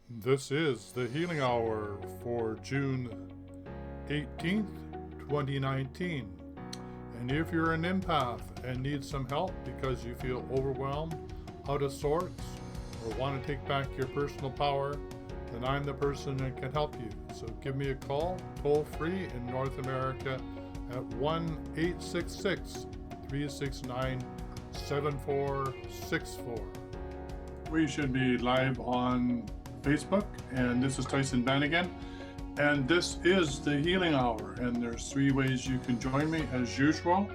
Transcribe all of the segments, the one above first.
This is the Healing Hour for June 18th, 2019. And if you're an empath and need some help because you feel overwhelmed, out of sorts, or want to take back your personal power, then I'm the person that can help you. So give me a call, toll free in North America at 1-866-369-7464. We should be live on Facebook, and this is Tyson Bannigan, and this is the Healing Hour, and there's three ways you can join me as usual.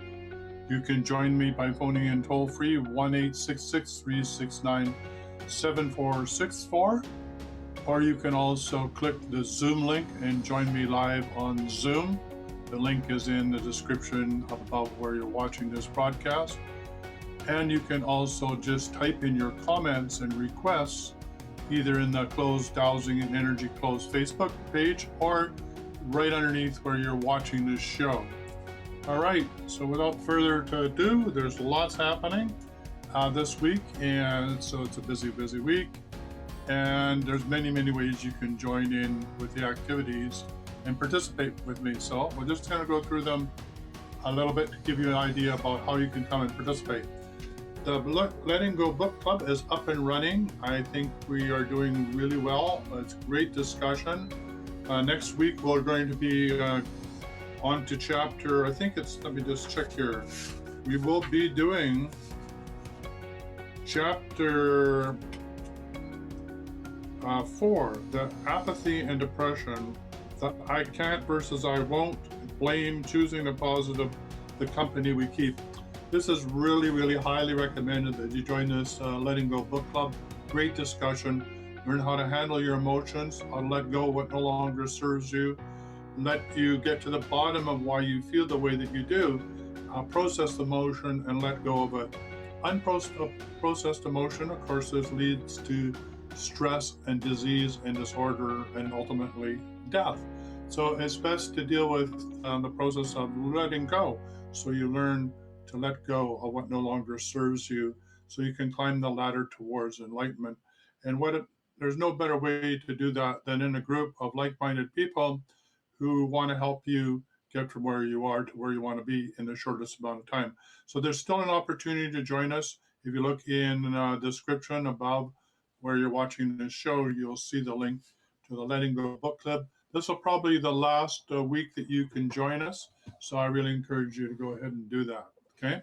You can join me by phoning in toll free 1-866-369-7464, or you can also click the Zoom link and join me live on Zoom. The link is in the description about where you're watching this broadcast. And you can also just type in your comments and requests either in the closed Dowsing and Energy closed Facebook page or right underneath where you're watching this show. All right, so without further ado, there's lots happening this week, and so it's a busy week. And there's many ways you can join in with the activities and participate with me. So we're just going to go through them a little bit to give you an idea about how you can come and participate. The Letting Go Book Club is up and running. I think we are doing really well. It's a great discussion. Next week, we're going to be on to chapter, I think it's, let me just check here. We will be doing chapter 4, the apathy and depression, the I can't versus I won't, blame, choosing the positive, the company we keep. This is really highly recommended that you join this Letting Go Book Club. Great discussion. Learn how to handle your emotions, how to let go of what no longer serves you, let you get to the bottom of why you feel the way that you do, process the emotion and let go of it. Unprocessed emotion, of course, this leads to stress and disease and disorder and ultimately death. So it's best to deal with the process of letting go, so you learn to let go of what no longer serves you, so you can climb the ladder towards enlightenment. And there's no better way to do that than in a group of like-minded people who want to help you get from where you are to where you want to be in the shortest amount of time. So there's still an opportunity to join us. If you look in the description above where you're watching this show, you'll see the link to the Letting Go Book Club. This will probably be the last week that you can join us, so I really encourage you to go ahead and do that. Okay?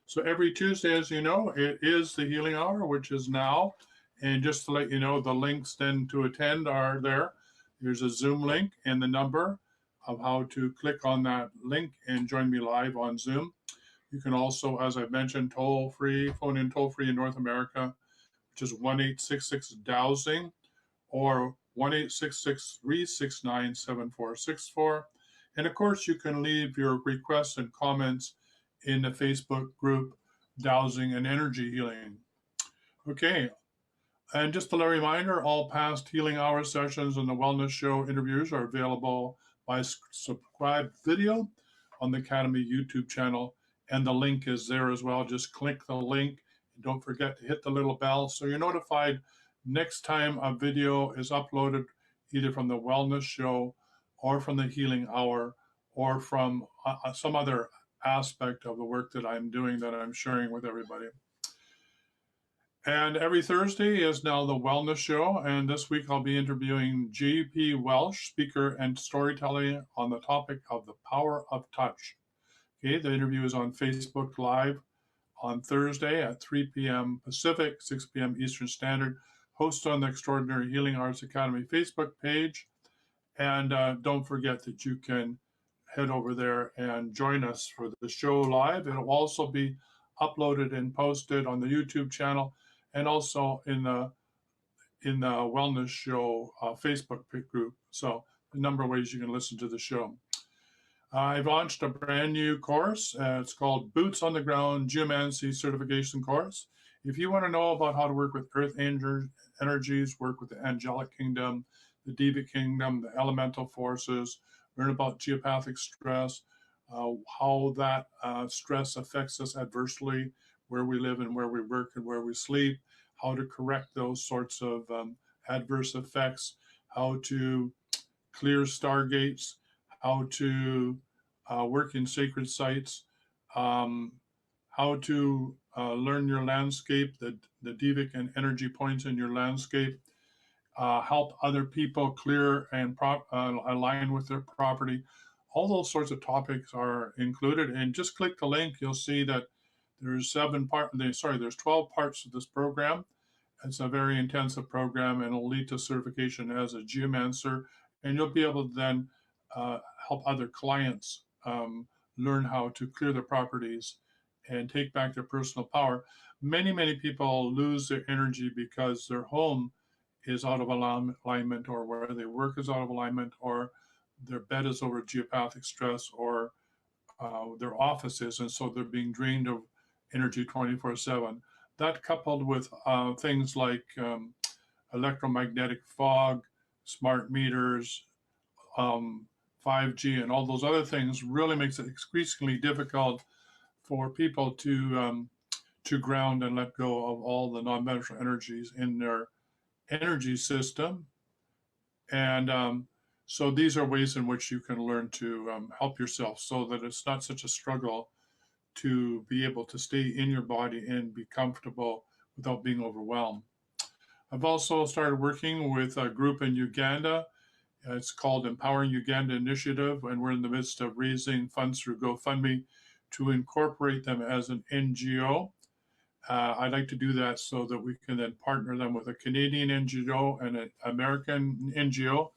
So every Tuesday, as you know, it is the Healing Hour, which is now. And just to let you know, the links then to attend are there. There's a Zoom link and the number of how to click on that link and join me live on Zoom. You can also, as I mentioned, phone in toll free in North America, which is 1-866-DOWSING or 1-866-369-7464. And of course, you can leave your requests and comments in the Facebook group Dowsing and Energy Healing. Okay, and just a reminder, all past Healing Hour sessions and the Wellness Show interviews are available by subscribed video on the Academy YouTube channel, and the link is there as well. Just click the link and don't forget to hit the little bell so you're notified next time a video is uploaded, either from the Wellness Show or from the Healing Hour or from some other aspect of the work that I'm doing that I'm sharing with everybody. And every Thursday is now the Wellness Show, and this week I'll be interviewing G.P. Welsh, speaker and storyteller, on the topic of the power of touch. Okay, the interview is on Facebook Live on Thursday at 3 p.m. Pacific, 6 p.m. Eastern Standard, hosted on the Extraordinary Healing Arts Academy Facebook page. And don't forget that you can head over there and join us for the show live. It'll also be uploaded and posted on the YouTube channel and also in the Wellness Show Facebook group. So a number of ways you can listen to the show. I've launched a brand new course. It's called Boots on the Ground Geomancy Certification Course. If you want to know about how to work with earth energies, work with the angelic kingdom, the Diva kingdom, the elemental forces, learn about geopathic stress, how that stress affects us adversely, where we live and where we work and where we sleep, how to correct those sorts of adverse effects, how to clear stargates, how to work in sacred sites, um, how to learn your landscape, the devic and energy points in your landscape, help other people clear and align with their property. All those sorts of topics are included. And just click the link, you'll see that there's 12 parts to this program. It's a very intensive program and it'll lead to certification as a geomancer. And you'll be able to then help other clients learn how to clear their properties and take back their personal power. Many people lose their energy because their home is out of alignment, or where they work is out of alignment, or their bed is over geopathic stress, or their office is, and so they're being drained of energy 24/7. That coupled with things like electromagnetic fog, smart meters, 5G, and all those other things really makes it increasingly difficult for people to ground and let go of all the non-beneficial energies in their energy system. And so these are ways in which you can learn to help yourself so that it's not such a struggle to be able to stay in your body and be comfortable without being overwhelmed. I've also started working with a group in Uganda. It's called Empowering Uganda Initiative, and we're in the midst of raising funds through GoFundMe to incorporate them as an NGO. I'd like to do that so that we can then partner them with a Canadian NGO and an American NGO.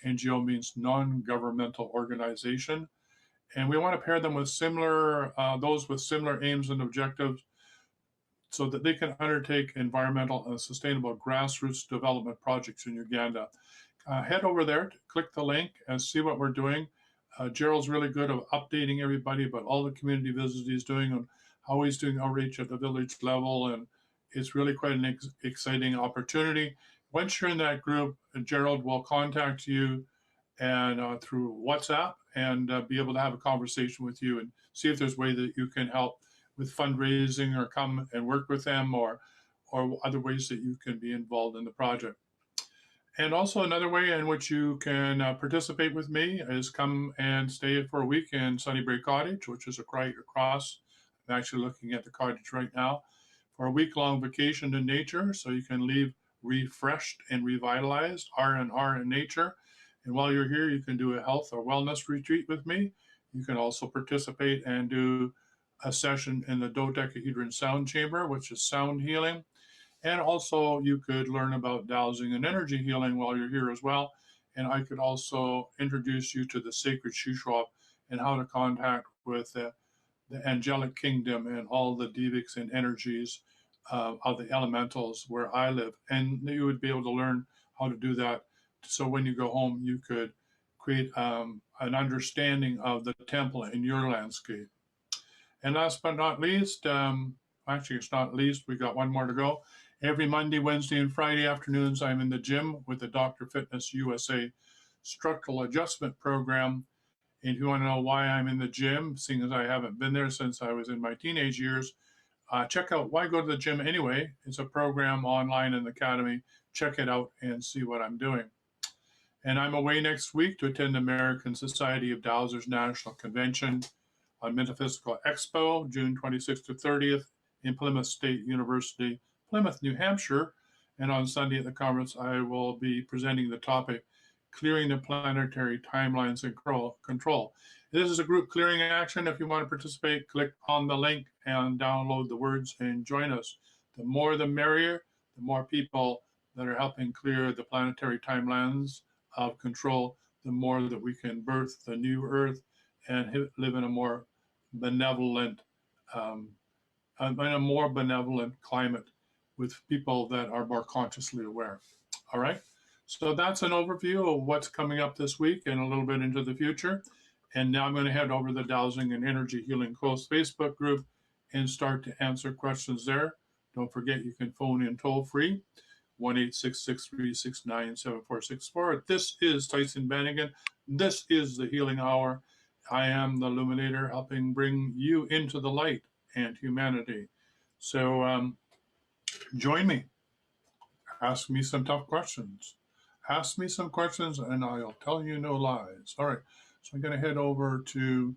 NGO means non-governmental organization. And we want to pair them with those with similar aims and objectives so that they can undertake environmental and sustainable grassroots development projects in Uganda. Head over there, click the link, and see what we're doing. Gerald's really good at updating everybody about all the community visits he's doing and how he's doing outreach at the village level, and it's really quite an exciting opportunity. Once you're in that group, Gerald will contact you and through WhatsApp and be able to have a conversation with you and see if there's a way that you can help with fundraising or come and work with them, or other ways that you can be involved in the project. And also another way in which you can participate with me is come and stay for a week in Sunnybrae Cottage, which is right across. I'm actually looking at the cottage right now for a week-long vacation in nature, so you can leave refreshed and revitalized, R&R in nature. And while you're here, you can do a health or wellness retreat with me. You can also participate and do a session in the Dodecahedron Sound Chamber, which is sound healing. And also you could learn about dowsing and energy healing while you're here as well. And I could also introduce you to the sacred shoe shop and how to contact with the angelic kingdom and all the devics and energies of the elementals where I live. And you would be able to learn how to do that. So when you go home, you could create an understanding of the temple in your landscape. And last but not least, actually it's not least, we got one more to go. Every Monday, Wednesday, and Friday afternoons, I'm in the gym with the Dr. Fitness USA Structural Adjustment Program. And if you want to know why I'm in the gym, seeing as I haven't been there since I was in my teenage years, check out Why Go to the Gym Anyway. It's a program online in the Academy. Check it out and see what I'm doing. And I'm away next week to attend the American Society of Dowsers National Convention on Metaphysical Expo, June 26th to 30th in Plymouth State University, Plymouth, New Hampshire. And on Sunday at the conference, I will be presenting the topic, Clearing the Planetary Timelines and Control. This is a group clearing action. If you want to participate, click on the link and download the words and join us. The more the merrier, the more people that are helping clear the planetary timelines of control, the more that we can birth the new Earth and live in a more benevolent, climate with people that are more consciously aware. All right. So that's an overview of what's coming up this week and a little bit into the future. And now I'm going to head over to the Dowsing and Energy Healing Close Facebook group and start to answer questions there. Don't forget you can phone in toll free, 1-866-369-7464. This is Tyson Bannigan. This is the Healing Hour. I am the Illuminator, helping bring you into the light and humanity. So join me. Ask me some tough questions. Ask me some questions and I'll tell you no lies. All right. So I'm going to head over to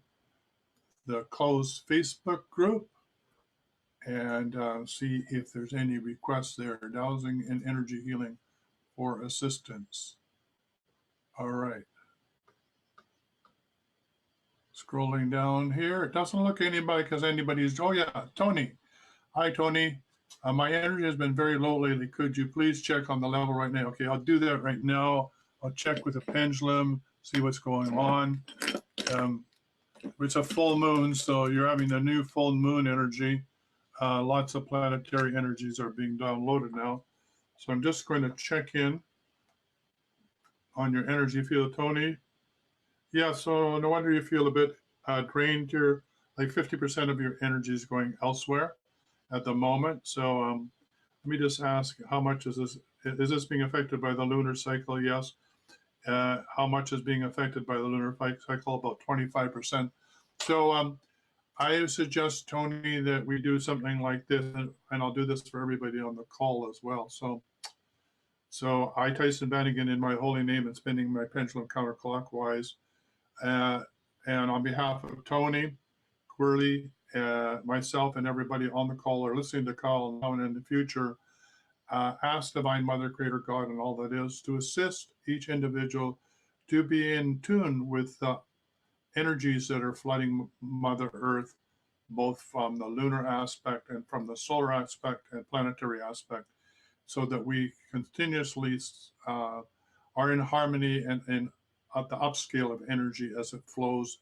the closed Facebook group and see if there's any requests there. Dowsing and Energy Healing for assistance. All right. Scrolling down here. It doesn't look anybody because anybody's. Oh, yeah. Tony. Hi, Tony. My energy has been very low lately. Could you please check on the level right now? Okay, I'll do that right now. I'll check with the pendulum, see what's going on. It's a full moon, so you're having the new full moon energy. Lots of planetary energies are being downloaded now. So I'm just going to check in on your energy field, Tony. Yeah, so no wonder you feel a bit drained. You're like 50% of your energy is going elsewhere at the moment. So let me just ask, how much is this? Is this being affected by the lunar cycle? Yes. How much is being affected by the lunar cycle? About 25%. So I suggest, Tony, that we do something like this, and I'll do this for everybody on the call as well. So I, Tyson Bannigan, in my holy name, and spinning my pendulum counterclockwise. And on behalf of Tony, Quirley, myself, and everybody on the call or listening to the call now and in the future, ask Divine Mother, Creator God, and all that is to assist each individual to be in tune with the energies that are flooding Mother Earth, both from the lunar aspect and from the solar aspect and planetary aspect, so that we continuously are in harmony and at the upscale of energy as it flows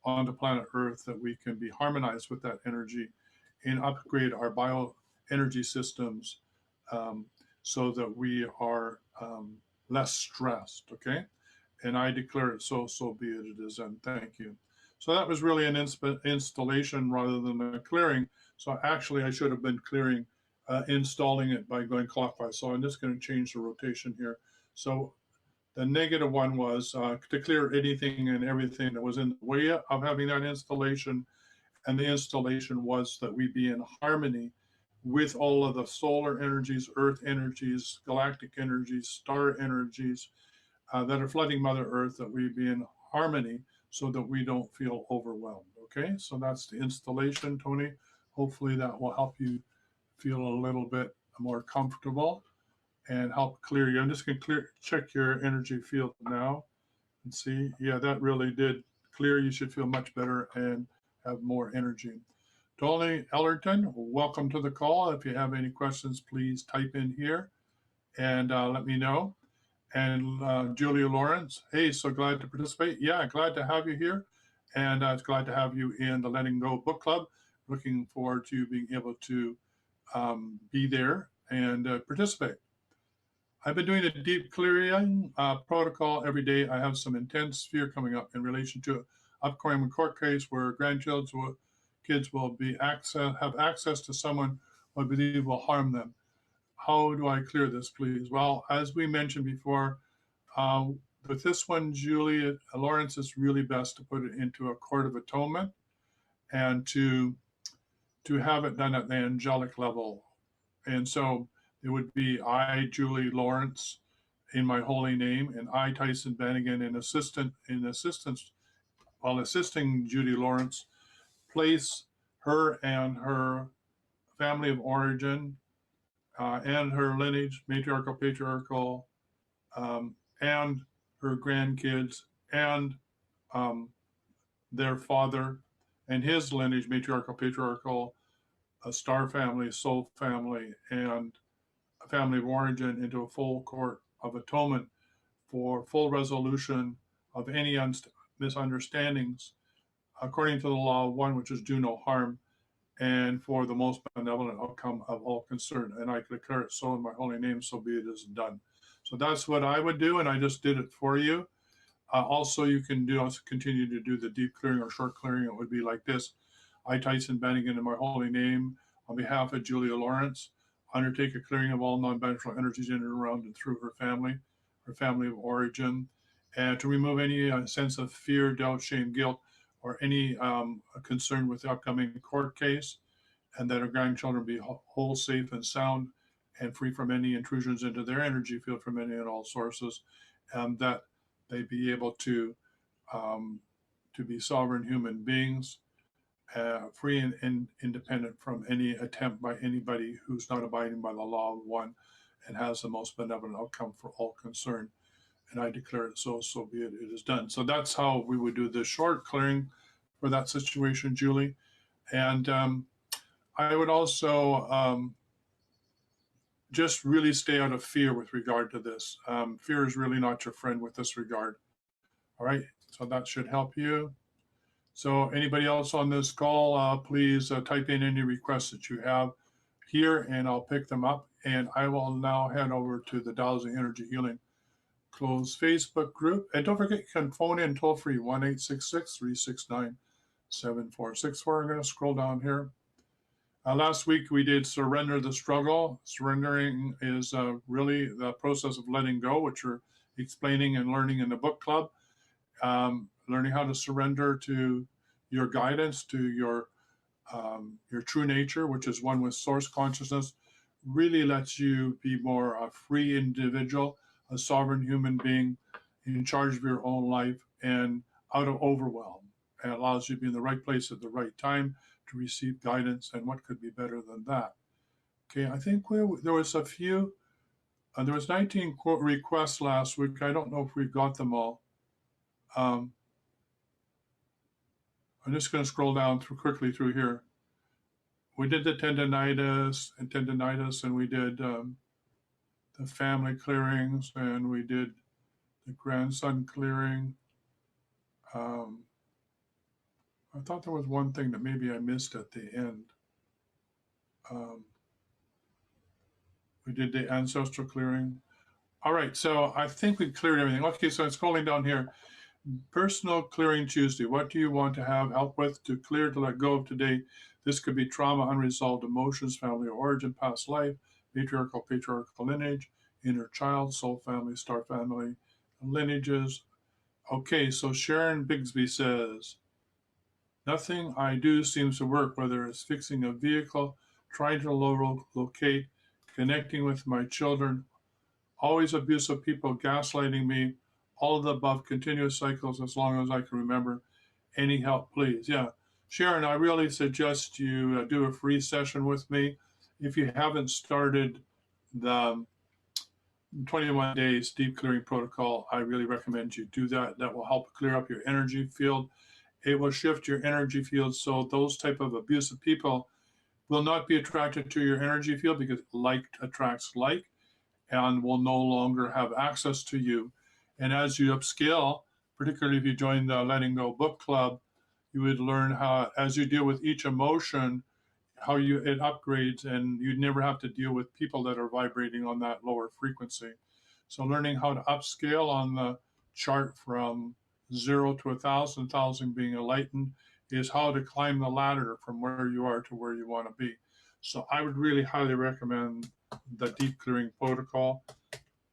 onto planet Earth, that we can be harmonized with that energy and upgrade our bioenergy systems so that we are less stressed, okay? And I declare it so be it, it is, and thank you. So that was really an installation rather than a clearing. So actually I should have been clearing, installing it by going clockwise. So I'm just going to change the rotation here. So the negative one was to clear anything and everything that was in the way of having that installation. And the installation was that we be in harmony with all of the solar energies, earth energies, galactic energies, star energies that are flooding Mother Earth, that we be in harmony so that we don't feel overwhelmed. Okay, so that's the installation, Tony. Hopefully that will help you feel a little bit more comfortable and help clear you. I'm just going to check your energy field now and see. Yeah, that really did clear. You should feel much better and have more energy. Tony Ellerton, welcome to the call. If you have any questions, please type in here and let me know. And Julia Lawrence, hey, so glad to participate. Yeah, glad to have you here. And it's glad to have you in the Letting Go Book Club. Looking forward to being able to be there and participate. I've been doing a deep clearing protocol every day. I have some intense fear coming up in relation to an upcoming court case where grandchildren kids will be have access to someone who I believe will harm them. How do I clear this, please? Well, as we mentioned before, with this one, Julia Lawrence, is really best to put it into a court of atonement and to have it done at the angelic level. And so it would be I, Julie Lawrence, in my holy name, and I, Tyson Bannigan, while assisting Judy Lawrence, place her and her family of origin and her lineage, matriarchal, patriarchal, and her grandkids and their father and his lineage, matriarchal, patriarchal, a star family, soul family, and a family of origin into a full court of atonement for full resolution of any misunderstandings according to the law of one, which is do no harm, and for the most benevolent outcome of all concerned. And I declare it so in my holy name, so be it is done. So that's what I would do, and I just did it for you. Also, you can continue to do the deep clearing or short clearing. It would be like this. I, Tyson Bannigan, in my holy name, on behalf of Julia Lawrence, undertake a clearing of all non-beneficial energies in and around and through her family of origin, and to remove any sense of fear, doubt, shame, guilt, or any concern with the upcoming court case, and that her grandchildren be whole, safe, and sound, and free from any intrusions into their energy field from any and all sources, and that they be able um, to be sovereign human beings, free and independent from any attempt by anybody who's not abiding by the law of one and has the most benevolent outcome for all concerned. And I declare it so, so be it, it is done. So that's how we would do the short clearing for that situation, Julie. And I would also just really stay out of fear with regard to this. Fear is really not your friend with this regard. All right, so that should help you. So anybody else on this call, please type in any requests that you have here and I'll pick them up. And I will now head over to the Dowsing Energy Healing closed Facebook group. And don't forget, you can phone in toll free 1-866-369-7464. I'm going to scroll down here. Last week we did Surrender the Struggle. Surrendering is really the process of letting go, which we're explaining and learning in the book club. Learning how to surrender to your guidance, to your true nature, which is one with source consciousness, really lets you be more a free individual, a sovereign human being in charge of your own life and out of overwhelm. And it allows you to be in the right place at the right time to receive guidance. And what could be better than that? Okay, I think there was a few, there was 19 requests last week. I don't know if we got them all. I'm just going to scroll down quickly through here. We did the tendinitis, and we did the family clearings, and we did the grandson clearing. I thought there was one thing that maybe I missed at the end. We did the ancestral clearing. All right, so I think we cleared everything. Okay, so I'm scrolling down here. Personal Clearing Tuesday. What do you want to have help with to clear, to let go of today? This could be trauma, unresolved emotions, family of origin, past life, patriarchal lineage, inner child, soul family, star family, lineages. Okay, so Sharon Bigsby says, nothing I do seems to work, whether it's fixing a vehicle, trying to locate, connecting with my children, always abusive people gaslighting me, all of the above, continuous cycles as long as I can remember. Any help, please? Yeah. Sharon, I really suggest you do a free session with me. If you haven't started the 21 days deep clearing protocol, I really recommend you do that. That will help clear up your energy field. It will shift your energy field so those type of abusive people will not be attracted to your energy field because like attracts like and will no longer have access to you. And as you upscale, particularly if you join the Letting Go book club, you would learn how, as you deal with each emotion, how it upgrades, and you'd never have to deal with people that are vibrating on that lower frequency. So learning how to upscale on the chart from 0 to 1,000 being enlightened is how to climb the ladder from where you are to where you want to be. So I would really highly recommend the deep clearing protocol,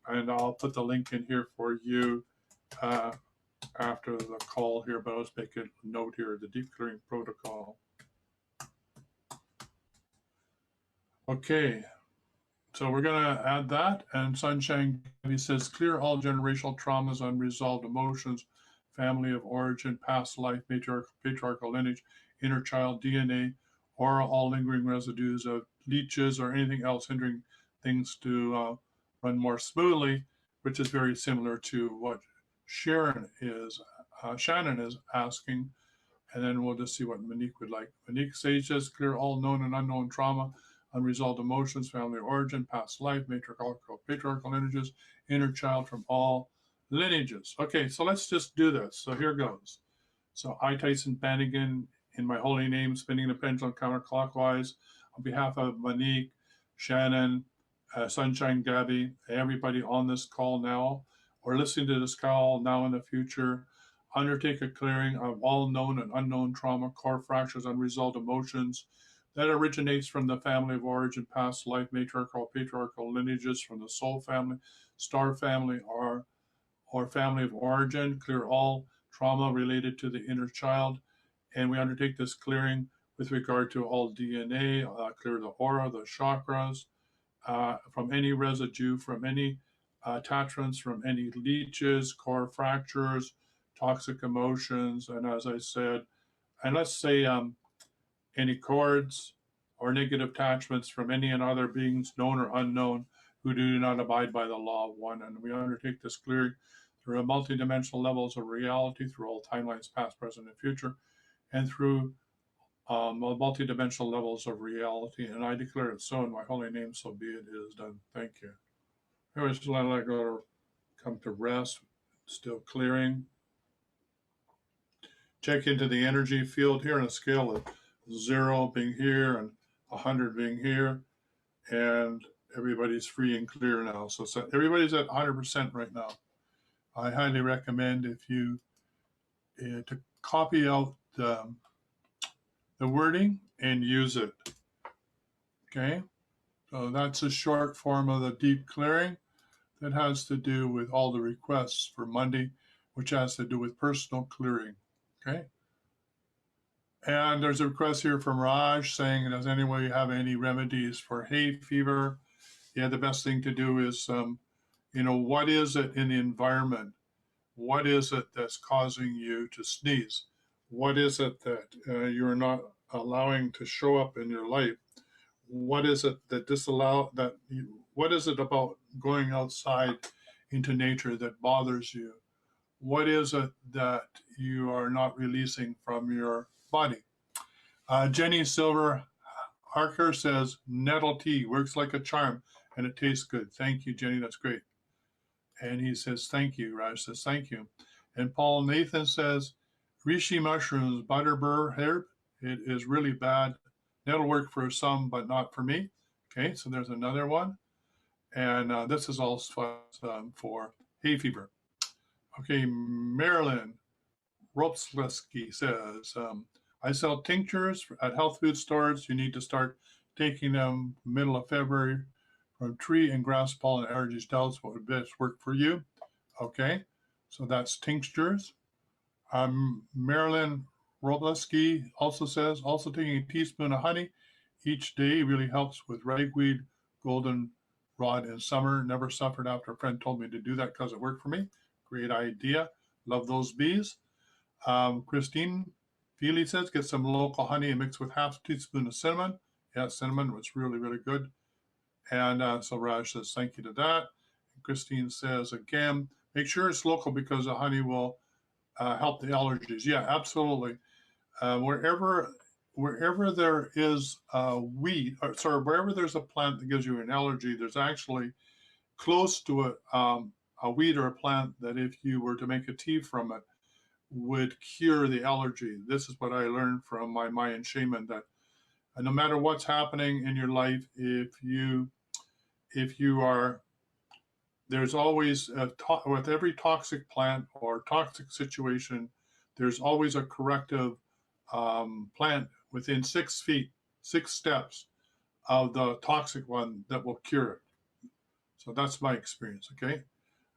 and I'll put the link in here for you after the call here, but I'll just make a note here, the deep clearing protocol. Okay, so we're going to add that. And Sunshine Gabby says, clear all generational traumas, unresolved emotions, family of origin, past life, patriarchal lineage, inner child, DNA, or all lingering residues of leeches or anything else hindering things to run more smoothly, which is very similar to what Shannon is asking. And then we'll just see what Monique would like. Monique says, clear all known and unknown trauma, unresolved emotions, family origin, past life, patriarchal lineages, inner child from all lineages. Okay, so let's just do this. So here goes. So I, Tyson Bannigan, in my holy name, spinning the pendulum counterclockwise, on behalf of Monique, Shannon, Sunshine Gabby, everybody on this call now, or listening to this call now in the future, undertake a clearing of all known and unknown trauma, core fractures, unresolved emotions that originates from the family of origin, past life, patriarchal lineages from the soul family, star family, or family of origin. Clear all trauma related to the inner child. And we undertake this clearing with regard to all DNA, clear the aura, the chakras, from any residue, from any attachments, from any leeches, core fractures, toxic emotions, and as I said, and let's say any cords or negative attachments from any and other beings, known or unknown, who do not abide by the law of one. And we undertake this clearing through multidimensional levels of reality, through all timelines, past, present, and future, and through multidimensional levels of reality. And I declare it so in my holy name, so be it. It is done. Thank you. Anyways, let go come to rest. Still clearing. Check into the energy field here on a scale of 0 being here and 100 being here, and everybody's free and clear now. So everybody's at 100% right now. I highly recommend if you to copy out the wording and use it. Okay, so that's a short form of the deep clearing that has to do with all the requests for Monday, which has to do with personal clearing. Okay. And there's a request here from Raj saying, does anyone have any remedies for hay fever? Yeah, the best thing to do is, what is it in the environment? What is it that's causing you to sneeze? What is it that you're not allowing to show up in your life? What is it that what is it about going outside into nature that bothers you? What is it that you are not releasing from your body? Jenny Silver Harker says, nettle tea works like a charm and it tastes good. Thank you, Jenny. That's great. And he says, thank you. Raj says, thank you. And Paul Nathan says, reishi mushrooms, butterbur herb. It is really bad. That'll work for some, but not for me. Okay, so there's another one. And this is also for hay fever. Okay, Marilyn Ropsleski says, I sell tinctures at health food stores. You need to start taking them middle of February from tree and grass pollen allergies. Tell us what would best work for you. Okay, so that's tinctures. Marilyn Robleski also says, also taking a teaspoon of honey each day really helps with ragweed, golden rod in summer. Never suffered after a friend told me to do that because it worked for me. Great idea. Love those bees. Christine Feely says, get some local honey and mix with half a teaspoon of cinnamon. Yeah, cinnamon was really, really good. And so Raj says, thank you to that. And Christine says, again, make sure it's local because the honey will help the allergies. Yeah, absolutely. Wherever there is wherever there's a plant that gives you an allergy, there's actually close to a weed or a plant that if you were to make a tea from it, would cure the allergy. This is what I learned from my Mayan shaman, that no matter what's happening in your life, if you are, there's always with every toxic plant or toxic situation, there's always a corrective plant within 6 feet, 6 steps of the toxic one that will cure it. So that's my experience. Okay.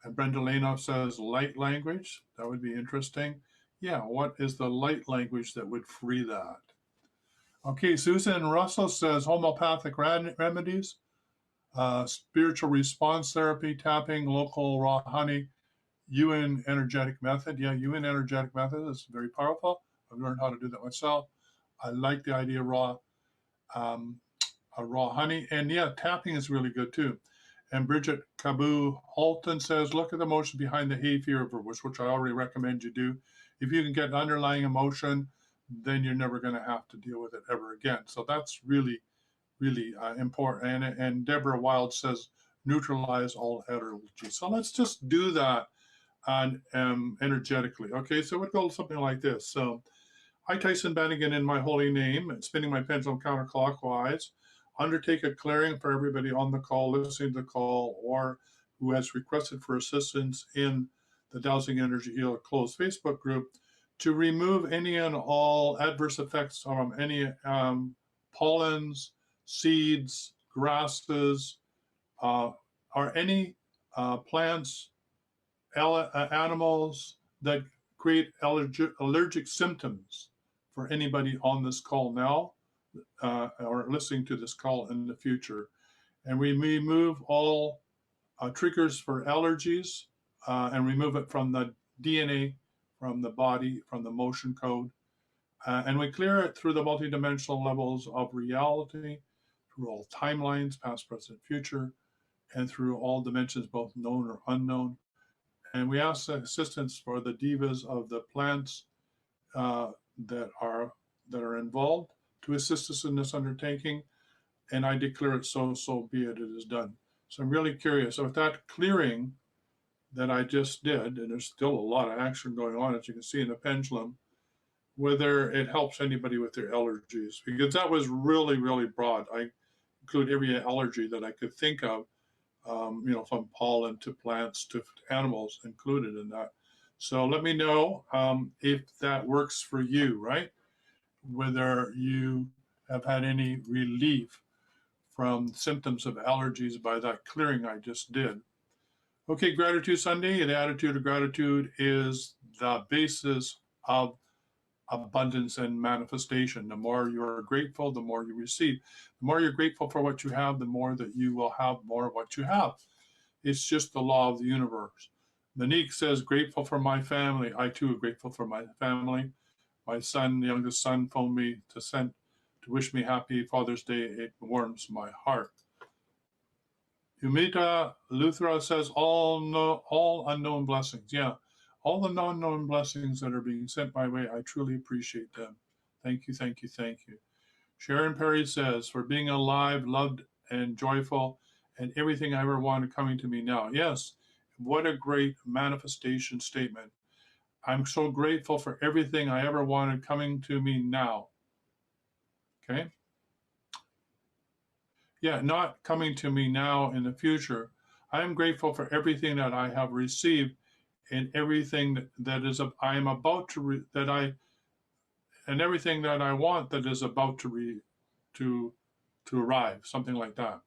And Brenda Lanoff says light language. That would be interesting. Yeah, what is the light language that would free that? Okay, Susan Russell says homeopathic remedies, spiritual response therapy, tapping, local raw honey, UN energetic method. Yeah, UN energetic method is very powerful. I've learned how to do that myself. I like the idea of raw honey. And yeah, tapping is really good too. And Bridget Cabu Holton says, look at the emotion behind the hay fever, which I already recommend you do. If you can get an underlying emotion, then you're never going to have to deal with it ever again. So that's really, really important. And Deborah Wild says, neutralize all allergy. So let's just do that energetically. Okay, so it would go something like this. So I, Tyson Bannigan, in my holy name, spinning my pendulum counterclockwise, undertake a clearing for everybody on the call, listening to the call, or who has requested for assistance in the Dowsing and Energy Healing closed Facebook group, to remove any and all adverse effects from any pollens, seeds, grasses, or any plants, animals that create allergic symptoms for anybody on this call now or listening to this call in the future. And we remove all triggers for allergies and remove it from the DNA, from the body, from the motion code. And we clear it through the multidimensional levels of reality, through all timelines, past, present, future, and through all dimensions, both known or unknown. And we ask assistance for the divas of the plants uh, that are involved to assist us in this undertaking. And I declare it so, so be it, it is done. So I'm really curious. So with that clearing that I just did, and there's still a lot of action going on, as you can see in the pendulum, whether it helps anybody with their allergies, because that was really, really broad. I include every allergy that I could think of, from pollen to plants to animals included in that. So let me know if that works for you, right? Whether you have had any relief from symptoms of allergies by that clearing I just did. Okay, Gratitude Sunday. The attitude of gratitude is the basis of abundance and manifestation. The more you're grateful, the more you receive. The more you're grateful for what you have, the more that you will have more of what you have. It's just the law of the universe. Monique says, grateful for my family. I too am grateful for my family. My son, the youngest son, phoned me to wish me happy Father's Day. It warms my heart. Humita Luthra says, all unknown blessings. Yeah, all the non-known blessings that are being sent my way, I truly appreciate them. Thank you, thank you, thank you. Sharon Perry says, for being alive, loved, and joyful, and everything I ever wanted coming to me now. Yes, what a great manifestation statement. I'm so grateful for everything I ever wanted coming to me now. Okay? Yeah, not coming to me now in the future. I am grateful for everything that I have received and everything that is I am about to and everything that I want that is about to arrive, something like that.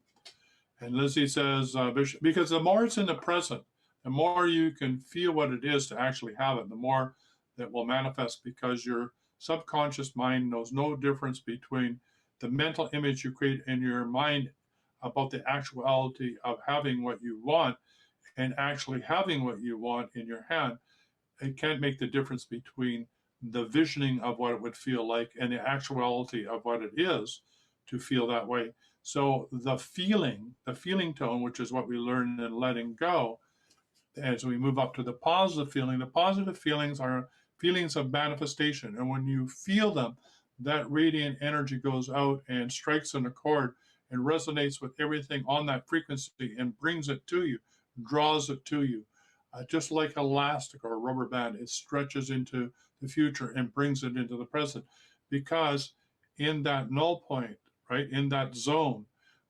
And Lizzie says, because the more it's in the present, the more you can feel what it is to actually have it, the more that will manifest, because your subconscious mind knows no difference between the mental image you create in your mind about the actuality of having what you want and actually having what you want in your hand. It can't make the difference between the visioning of what it would feel like and the actuality of what it is to feel that way. So the feeling tone, which is what we learn in letting go, as we move up to the positive feelings are feelings of manifestation. And when you feel them, that radiant energy goes out and strikes an accord and resonates with everything on that frequency and brings it to you, draws it to you. Just like elastic or a rubber band, it stretches into the future and brings it into the present. Because in that null point, right, in that zone,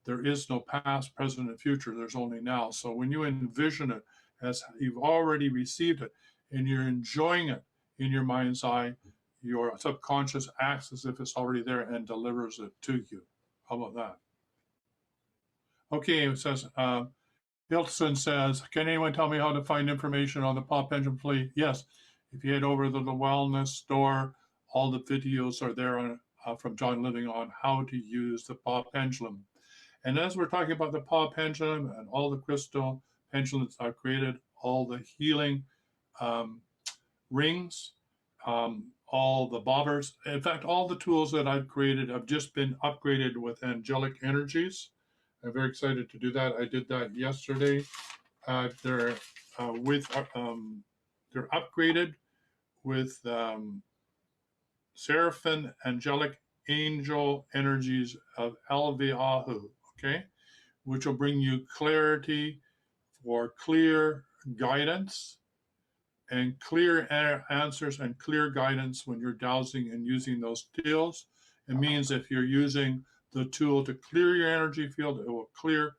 there is no past, present, and future. There's only now. So when you envision it as you've already received it and you're enjoying it in your mind's eye, your subconscious acts as if it's already there and delivers it to you. How about that? Okay, it says, Hilton says, can anyone tell me how to find information on the Paw Pendulum Fleet? Yes, if you head over to the Wellness Store, all the videos are there on, from John Living on how to use the Paw Pendulum. And as we're talking about the Paw Pendulum and all the crystal pendulums I've created, all the healing rings, all the bobbers, in fact, all the tools that I've created have just been upgraded with angelic energies. I'm very excited to do that. I did that yesterday. They're upgraded with seraphim angelic angel energies of Alviahu, okay, which will bring you clarity for clear guidance and clear answers and clear guidance when you're dowsing and using those tools. It means if you're using the tool to clear your energy field, it will clear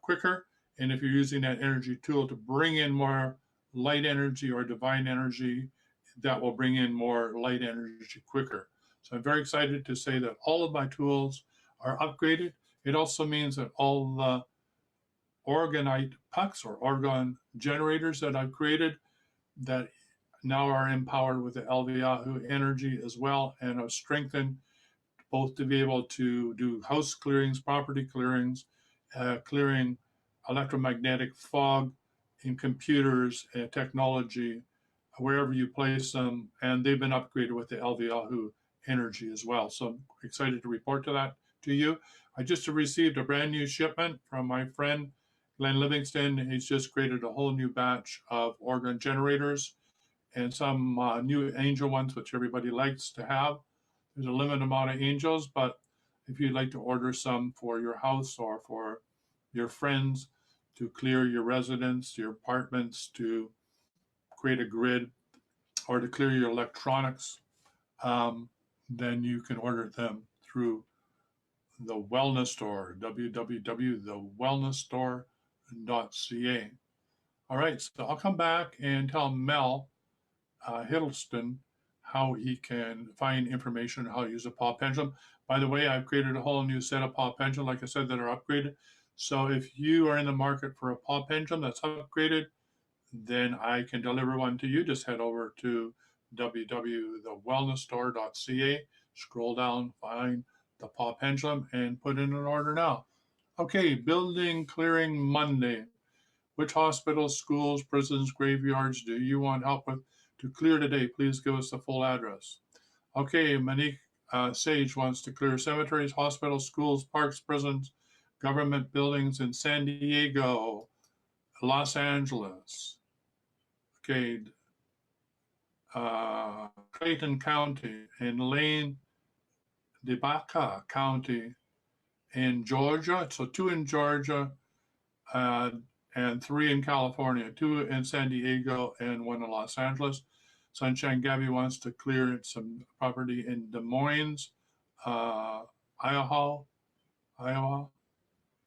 quicker. And if you're using that energy tool to bring in more light energy or divine energy, that will bring in more light energy quicker. So I'm very excited to say that all of my tools are upgraded. It also means that all the orgonite pucks or orgon generators that I've created that now are empowered with the Alviahu energy as well and are strengthened both to be able to do house clearings, property clearings, clearing electromagnetic fog in computers and technology, wherever you place them, and they've been upgraded with the LVAHU energy as well. So I'm excited to report to you. I just received a brand new shipment from my friend Glenn Livingston. He's just created a whole new batch of organ generators and some new angel ones, which everybody likes to have. There's a limited amount of angels, but if you'd like to order some for your house or for your friends to clear your residence, your apartments, to create a grid, or to clear your electronics, then you can order them through the Wellness Store, www.thewellnessstore.ca. All right, so I'll come back and tell Mel Hiddleston how he can find information on how to use a paw pendulum. By the way, I've created a whole new set of paw pendulum, like I said, that are upgraded. So if you are in the market for a paw pendulum that's upgraded, then I can deliver one to you. Just head over to www.thewellnessstore.ca, scroll down, find the paw pendulum, and put in an order now. Okay, building clearing Monday. Which hospitals, schools, prisons, graveyards do you want help with to clear today? Please give us the full address. Okay, Monique Sage wants to clear cemeteries, hospitals, schools, parks, prisons, government buildings in San Diego, Los Angeles. Okay, Clayton County, in Lane, Dodecahedron County, in Georgia. So 2 in Georgia, and 3 in California, 2 in San Diego, and 1 in Los Angeles. Sunshine Gabby wants to clear some property in Des Moines, Iowa,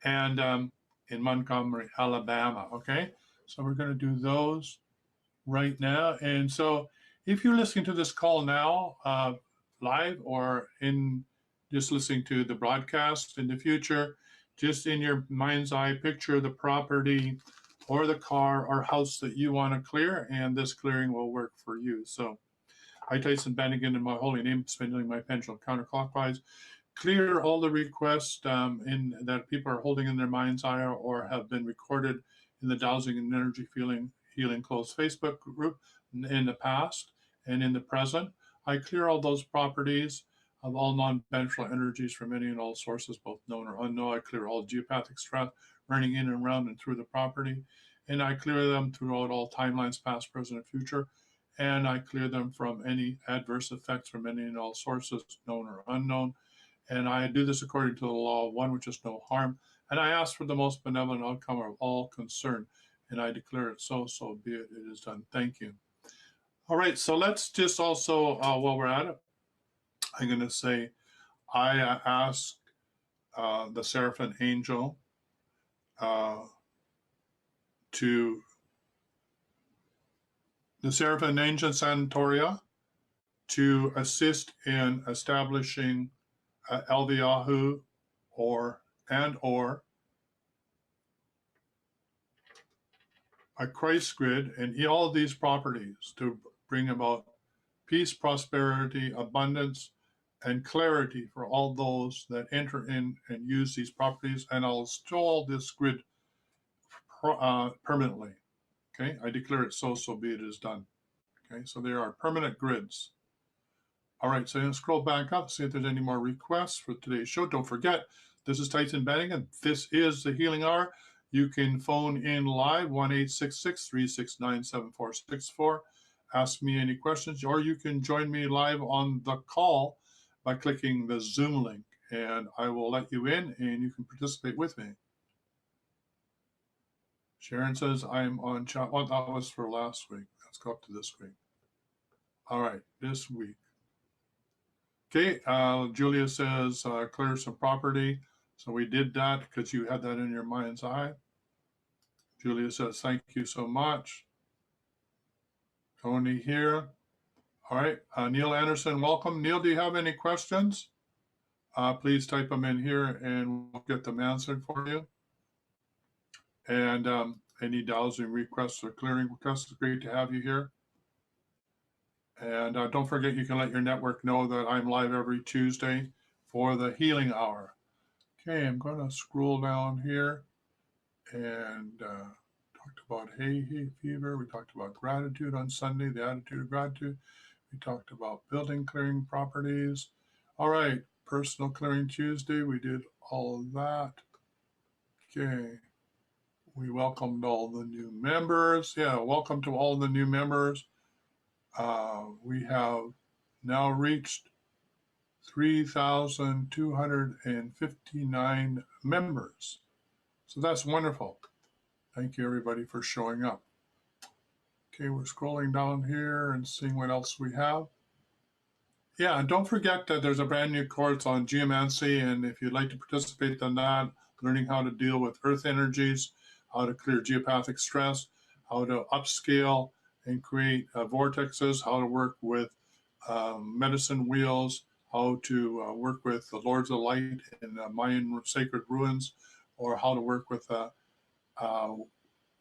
and in Montgomery, Alabama. Okay, so we're going to do those right now. And so if you're listening to this call now, live, or in just listening to the broadcast in the future, just in your mind's eye, picture the property or the car or house that you want to clear, and this clearing will work for you. So I, Tyson Bannigan, in my holy name, spindling my pendulum counterclockwise, clear all the requests that people are holding in their mind's eye or have been recorded in the Dowsing and Energy Healing closed Facebook group in the past and in the present. I clear all those properties of all non-beneficial energies from any and all sources, both known or unknown. I clear all geopathic stress running in and around and through the property, and I clear them throughout all timelines, past, present, and future, and I clear them from any adverse effects from any and all sources, known or unknown. And I do this according to the law of one, which is no harm, and I ask for the most benevolent outcome of all concerned, and I declare it so be it. It is done. Thank you. All right, so let's just also, while we're at it, I'm going to say, I ask the Seraphim Angel the Seraphim Angel Santoria to assist in establishing LVAHU or a Christ grid in all of these properties to bring about peace, prosperity, abundance, and clarity for all those that enter in and use these properties, and I'll install this grid permanently. Okay, I declare it so be it is done. Okay, so there are permanent grids. All right, so I'm going to scroll back up, see if there's any more requests for today's show. Don't forget, this is Tyson Bannigan. This is the Healing Hour. You can phone in live, 1-866-369-7464. Ask me any questions, or you can join me live on the call by clicking the Zoom link, and I will let you in, and you can participate with me. Sharon says, I'm on chat. Well, that was for last week. Let's go up to this week. All right, this week. Okay, Julia says, clear some property. So we did that because you had that in your mind's eye. Julia says, thank you so much. Tony here. All right, Neil Anderson, welcome. Neil, do you have any questions? Please type them in here and we'll get them answered for you. And any dowsing requests or clearing requests, it's great to have you here. And don't forget, you can let your network know that I'm live every Tuesday for the Healing Hour. Okay, I'm going to scroll down here and talked about hay fever. We talked about gratitude on Sunday, the attitude of gratitude. We talked about building clearing properties. All right, personal clearing Tuesday. We did all of that. Okay. We welcomed all the new members. Yeah, welcome to all the new members. We have now reached 3,259 members. So that's wonderful. Thank you, everybody, for showing up. Okay, we're scrolling down here and seeing what else we have. Yeah, and don't forget that there's a brand new course on geomancy, and if you'd like to participate in that, learning how to deal with earth energies, how to clear geopathic stress, how to upscale and create vortexes, how to work with medicine wheels, how to work with the Lords of Light in Mayan sacred ruins, or how to work with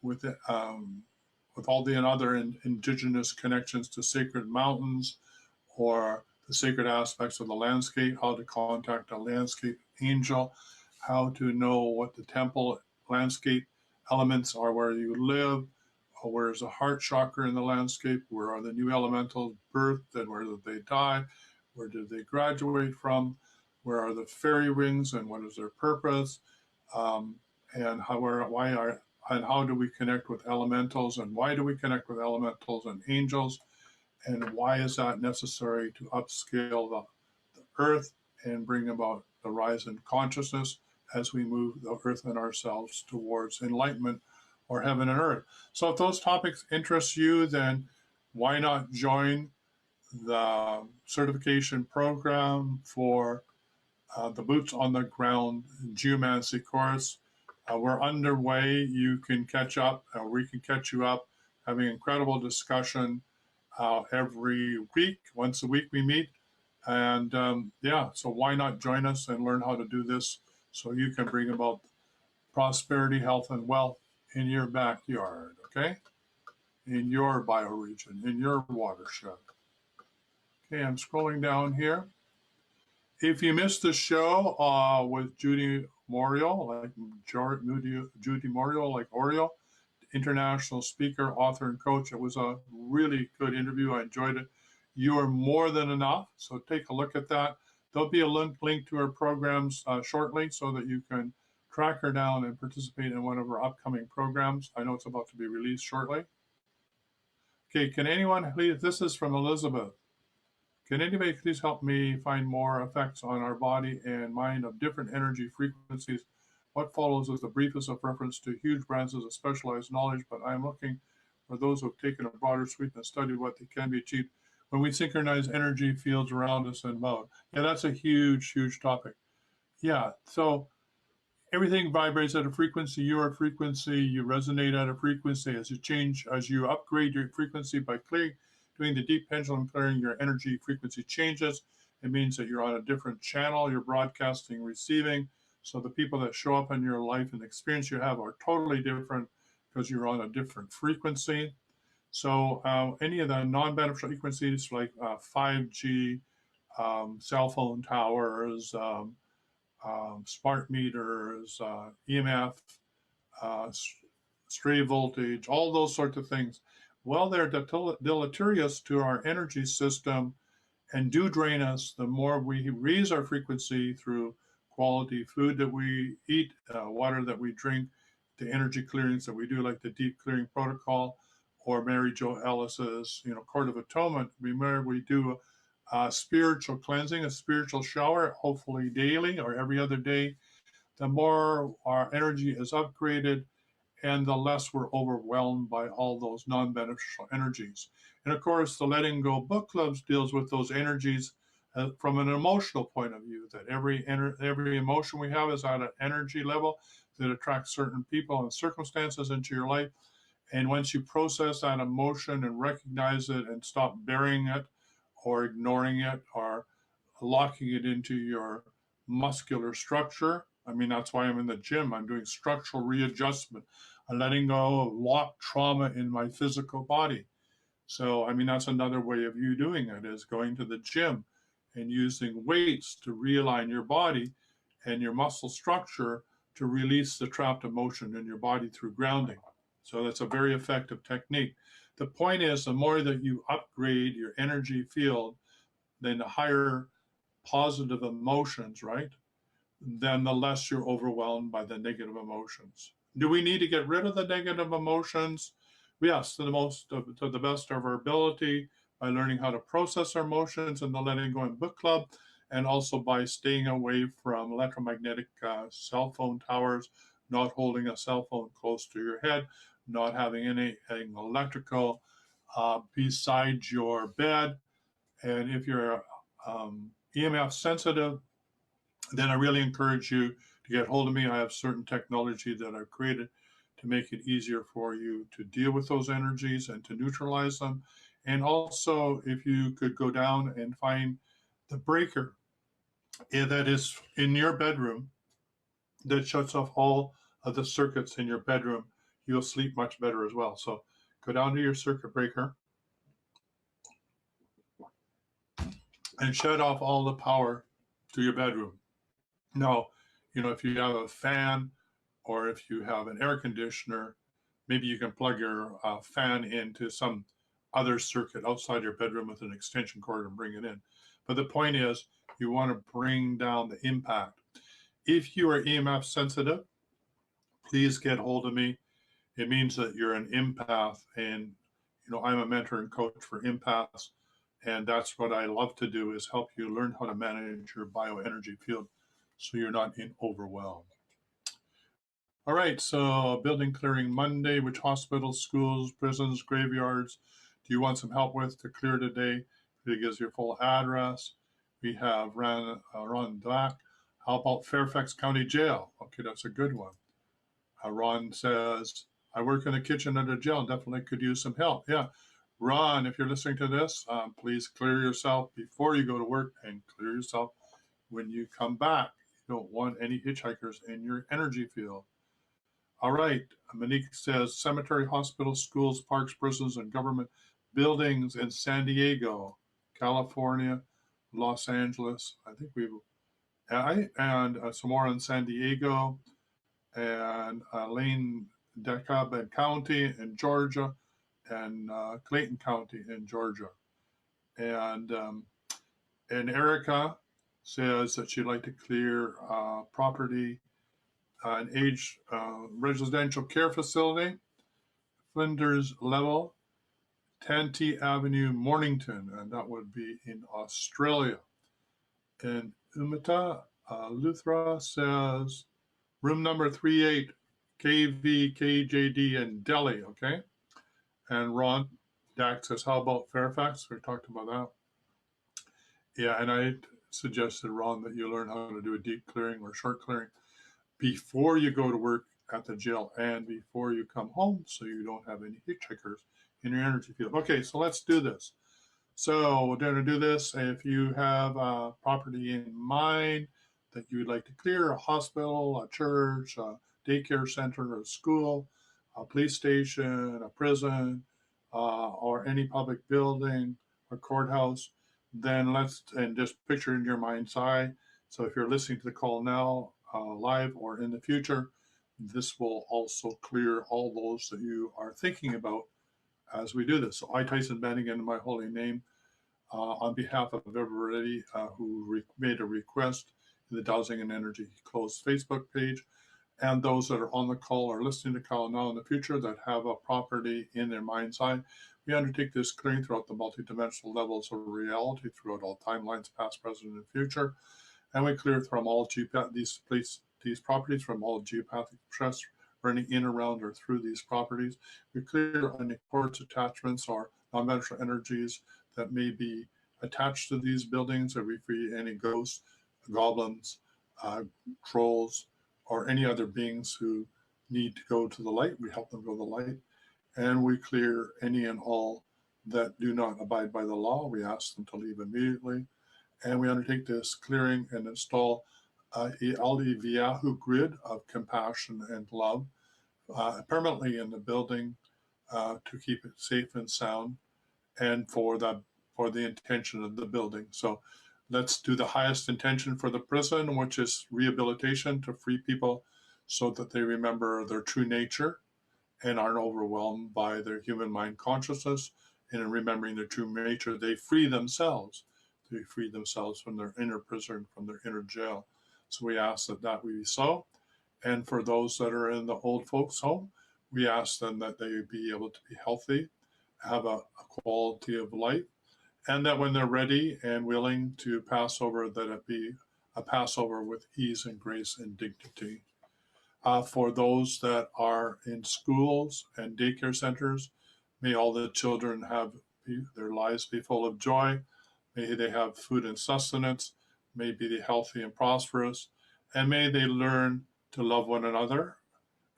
with all the other indigenous connections to sacred mountains, or the sacred aspects of the landscape, how to contact a landscape angel, how to know what the temple landscape elements are where you live, where's the heart chakra in the landscape, where are the new elementals birthed and where did they die, where did they graduate from, where are the fairy rings and what is their purpose, and how do we connect with elementals, and why do we connect with elementals and angels, and why is that necessary to upscale the earth and bring about the rise in consciousness as we move the earth and ourselves towards enlightenment or heaven and earth. So if those topics interest you, then why not join the certification program for the Boots on the Ground Geomancy course. We're underway. You can catch up, we can catch you up, having incredible discussion every week. Once a week we meet. And yeah, so why not join us and learn how to do this so you can bring about prosperity, health, and wealth in your backyard, okay? In your bioregion, in your watershed. Okay, I'm scrolling down here. If you missed the show with Judy Morial, like Judy Morial, like Oriole, international speaker, author, and coach, it was a really good interview. I enjoyed it. You are more than enough. So take a look at that. There'll be a link to her programs shortly so that you can track her down and participate in one of her upcoming programs. I know it's about to be released shortly. Okay, can anyone please, this is from Elizabeth. Can anybody please help me find more effects on our body and mind of different energy frequencies? What follows is the briefest of reference to huge branches of specialized knowledge, but I'm looking for those who have taken a broader sweep and studied what they can be achieved when we synchronize energy fields around us and about. Yeah, that's a huge, huge topic. Yeah, so everything vibrates at a frequency. You're a frequency. You resonate at a frequency. As you change, as you upgrade your frequency by doing the deep pendulum clearing, your energy frequency changes. It means that you're on a different channel. You're broadcasting, receiving. So the people that show up in your life and the experience you have are totally different because you're on a different frequency. So any of the non-beneficial frequencies like 5G, cell phone towers, smart meters, EMF, uh, stray voltage, all those sorts of things. Well, they're deleterious to our energy system and do drain us. The more we raise our frequency through quality food that we eat, water that we drink, the energy clearings that we do, like the deep clearing protocol, or Mary Jo Ellis's, Court of Atonement. Remember, we do spiritual cleansing, a spiritual shower, hopefully daily or every other day. The more our energy is upgraded, and the less we're overwhelmed by all those non-beneficial energies. And of course, the Letting Go book clubs deals with those energies from an emotional point of view, that every emotion we have is at an energy level that attracts certain people and circumstances into your life. And once you process that emotion and recognize it and stop burying it or ignoring it or locking it into your muscular structure. I mean, that's why I'm in the gym. I'm doing structural readjustment. I'm letting go of locked trauma in my physical body. So, I mean, that's another way of you doing it, is going to the gym and using weights to realign your body and your muscle structure to release the trapped emotion in your body through grounding. So that's a very effective technique. The point is, the more that you upgrade your energy field, then the higher positive emotions, right? Then the less you're overwhelmed by the negative emotions. Do we need to get rid of the negative emotions? Yes, to the best of our ability, by learning how to process our emotions in the Letting Go and Book Club, and also by staying away from electromagnetic cell phone towers, not holding a cell phone close to your head, not having anything electrical beside your bed. And if you're EMF sensitive, then I really encourage you to get hold of me. I have certain technology that I've created to make it easier for you to deal with those energies and to neutralize them. And also, if you could go down and find the breaker that is in your bedroom that shuts off all of the circuits in your bedroom, you'll sleep much better as well. So go down to your circuit breaker and shut off all the power to your bedroom. Now, if you have a fan or if you have an air conditioner, maybe you can plug your fan into some other circuit outside your bedroom with an extension cord and bring it in. But the point is, you want to bring down the impact. If you are EMF sensitive, please get hold of me. It means that you're an empath, and I'm a mentor and coach for empaths, and that's what I love to do, is help you learn how to manage your bioenergy field so you're not overwhelmed. All right, so building clearing Monday. Which hospitals, schools, prisons, graveyards do you want some help with to clear today? It gives your full address. We have Ron Black. How about Fairfax County Jail? Okay, that's a good one. Ron says, I work in the kitchen at a jail, definitely could use some help. Yeah, Ron, if you're listening to this, please clear yourself before you go to work and clear yourself when you come back. You don't want any hitchhikers in your energy field. All right, Monique says, cemetery, hospitals, schools, parks, prisons, and government buildings in San Diego, California, Los Angeles. I think and some more in San Diego, and Lane DeKalb County in Georgia, and Clayton County in Georgia. And Erica says that she'd like to clear property, an age residential care facility, Flinders Level, Tanti Avenue, Mornington, and that would be in Australia. And Umita Luthra says, room number 38, KVKJD in Delhi, okay? And Ron Dax says, how about Fairfax? We talked about that. Yeah, and I suggested, Ron, that you learn how to do a deep clearing or short clearing before you go to work at the jail and before you come home, so you don't have any hitchhikers in your energy field. Okay, so let's do this. So we're going to do this. If you have a property in mind that you would like to clear, a hospital, a church, a daycare center, a school, a police station, a prison, or any public building or courthouse, then and just picture in your mind's eye. So if you're listening to the call now, live or in the future, this will also clear all those that you are thinking about as we do this. So I, Tyson Bennigan, in my holy name, on behalf of everybody who made a request in the Dowsing and Energy closed Facebook page, and those that are on the call or listening to the call now in the future that have a property in their mind's eye, we undertake this clearing throughout the multidimensional levels of reality, throughout all timelines, past, present, and future. And we clear from all these properties from all geopathic stress running in, around, or through these properties. We clear any cords, attachments, or non-dimensional energies that may be attached to these buildings, or we free any ghosts, goblins, trolls, or any other beings who need to go to the light. We help them go to the light. And we clear any and all that do not abide by the law. We ask them to leave immediately. And we undertake this clearing and install a Aliviahu grid of compassion and love permanently in the building to keep it safe and sound, and for the intention of the building. So Let's do the highest intention for the prison, which is rehabilitation, to free people so that they remember their true nature and aren't overwhelmed by their human mind consciousness. And in remembering their true nature, they free themselves. They free themselves from their inner prison, from their inner jail. So we ask that that be so. And for those that are in the old folks' home, we ask them that they be able to be healthy, have a quality of life, and that when they're ready and willing to pass over, that it be a Passover with ease and grace and dignity. For those that are in schools and daycare centers, may all the children have their lives be full of joy. May they have food and sustenance. May be healthy and prosperous. And may they learn to love one another.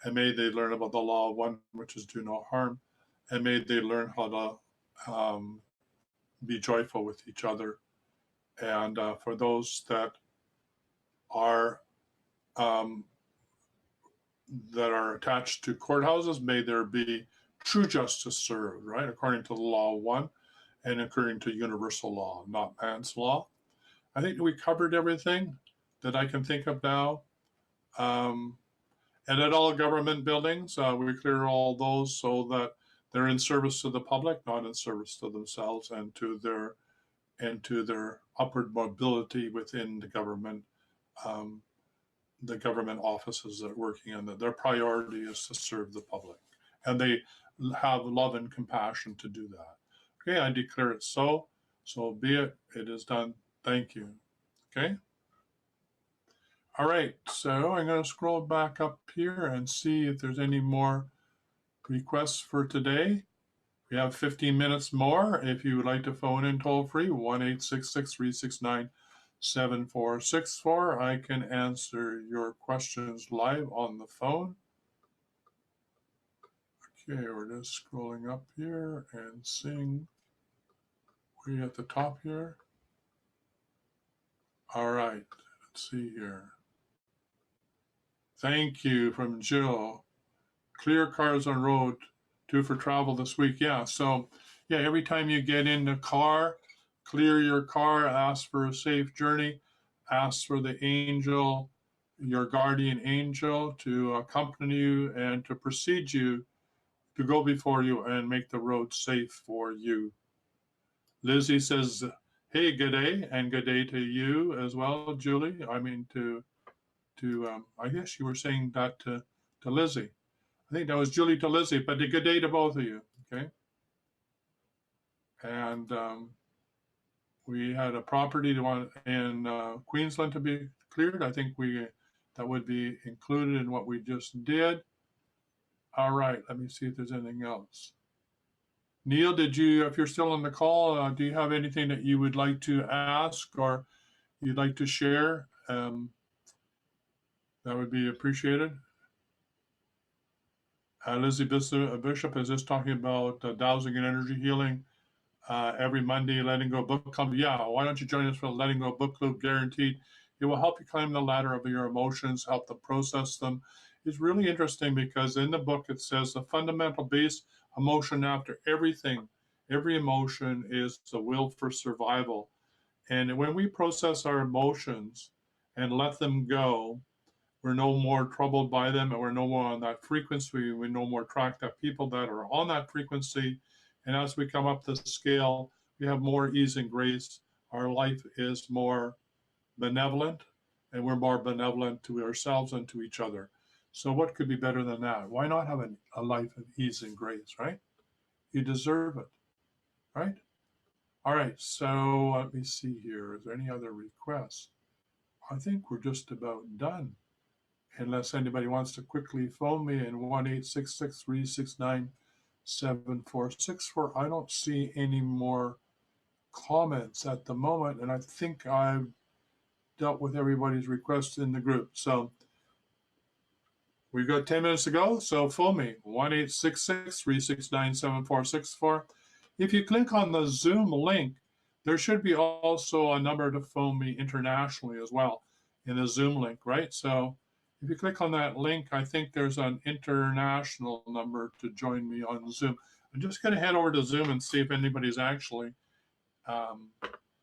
And may they learn about the law of one, which is do no harm. And may they learn how to be joyful with each other. And for those that are um, attached to courthouses, may there be true justice served, right, according to the law of one and according to universal law, not man's law. I think we covered everything that I can think of now. And at all government buildings, we clear all those so that they're in service to the public, not in service to themselves and to their upward mobility within the government offices that are working in that. Their priority is to serve the public, and they have love and compassion to do that. Okay, I declare it so. So be it. It is done. Thank you. Okay. All right. So I'm going to scroll back up here and see if there's any more requests for today. We have 15 minutes more. If you would like to phone in toll free, 1-866-369-7464. I can answer your questions live on the phone. Okay, we're just scrolling up here and seeing way at the top here. All right, let's see here. Thank you from Jill. Clear cars on road, due for travel this week. Yeah, so yeah, every time you get in the car, clear your car, ask for a safe journey, ask for the angel, your guardian angel, to accompany you and to precede you, to go before you and make the road safe for you. Lizzie says, hey, good day, and good day to you as well, Julie. I mean, I guess you were saying that to Lizzie. I think that was Julie to Lizzie, but a good day to both of you, okay? And we had a property in Queensland to be cleared. I think that would be included in what we just did. All right, let me see if there's anything else. Neil, if you're still on the call, do you have anything that you would like to ask or you'd like to share? That would be appreciated. Lizzie Bishop is just talking about Dowsing and Energy Healing every Monday, Letting Go Book Club. Yeah, why don't you join us for the Letting Go Book Club? Guaranteed. It will help you climb the ladder of your emotions, help them process them. It's really interesting because in the book it says the fundamental base emotion after everything, every emotion is the will for survival. And when we process our emotions and let them go, we're no more troubled by them and we're no more on that frequency. We no more attract that people that are on that frequency. And as we come up the scale, we have more ease and grace. Our life is more benevolent and we're more benevolent to ourselves and to each other. So what could be better than that? Why not have a life of ease and grace, right? You deserve it, right? All right, so let me see here. Is there any other requests? I think we're just about done. Unless anybody wants to quickly phone me in 1-866-369-7464. I don't see any more comments at the moment, and I think I've dealt with everybody's requests in the group. So we've got 10 minutes to go, so phone me, 1-866-369-7464. If you click on the Zoom link, there should be also a number to phone me internationally as well in the Zoom link, right? So if you click on that link, I think there's an international number to join me on Zoom. I'm just going to head over to Zoom and see if anybody's actually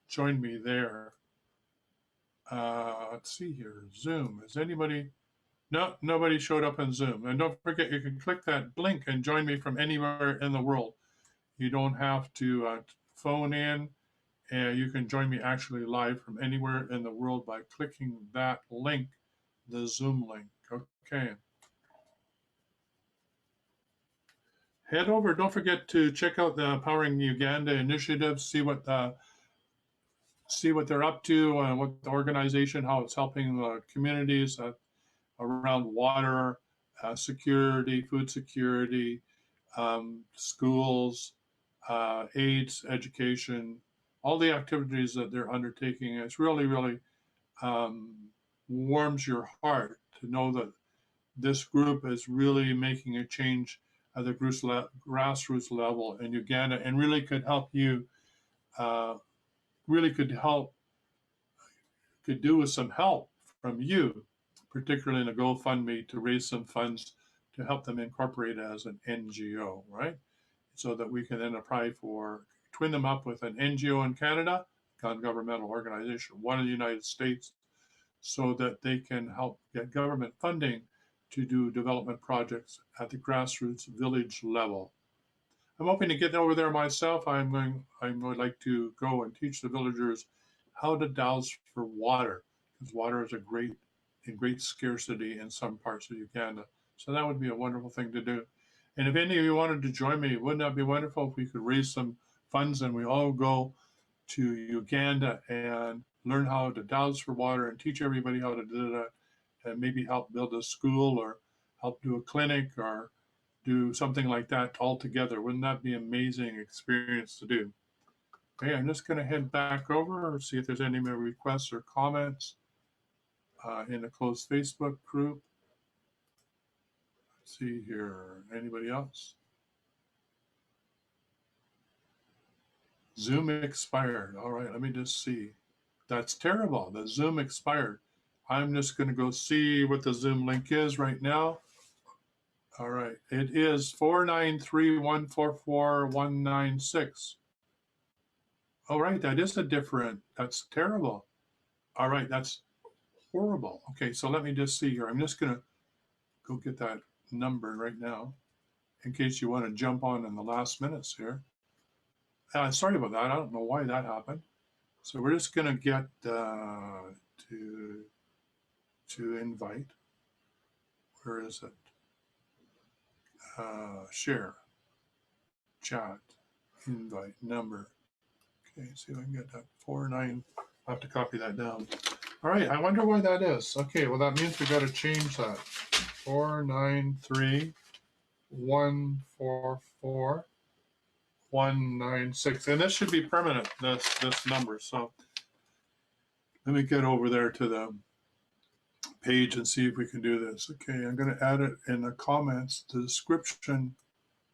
joined me there. Let's see here. Zoom. Is anybody? No, nobody showed up on Zoom. And don't forget, you can click that link and join me from anywhere in the world. You don't have to phone in, and you can join me actually live from anywhere in the world by clicking that link, the Zoom link. Okay. Head over. Don't forget to check out the Powering Uganda initiative. See what they're up to, and what the organization, how it's helping the communities around water, security, food security, schools, AIDS, education, all the activities that they're undertaking. It's really, really warms your heart to know that this group is really making a change at the grassroots level in Uganda, and really could help you, really could do with some help from you, particularly in a GoFundMe, to raise some funds to help them incorporate as an NGO, right? So that we can then apply for, twin them up with an NGO in Canada, non-governmental organization, one in the United States, so that they can help get government funding to do development projects at the grassroots village level. I'm hoping to get over there myself. I would like to go and teach the villagers how to douse for water, because water is in great scarcity in some parts of Uganda. So that would be a wonderful thing to do. And if any of you wanted to join me, wouldn't that be wonderful if we could raise some funds and we all go to Uganda and learn how to douse for water and teach everybody how to do that, and maybe help build a school or help do a clinic or do something like that all together. Wouldn't that be an amazing experience to do? Okay, I'm just going to head back over and see if there's any more requests or comments in the closed Facebook group. Let's see here. Anybody else? Zoom expired. All right, let me just see. That's terrible. The Zoom expired. I'm just going to go see what the Zoom link is right now. All right, it is 493144196. All right, that is that's terrible. All right, that's horrible. Okay, so let me just see here. I'm just going to go get that number right now in case you want to jump on in the last minutes here. Sorry about that. I don't know why that happened. So we're just going to get to invite. Where is it? Share, chat, invite, number. Okay, see if I can get that 49. I'll have to copy that down. All right, I wonder why that is. Okay, well, that means we got to change that. 493144196. And this should be permanent, this number. So let me get over there to the page and see if we can do this. Okay, I'm going to add it in the comments, the description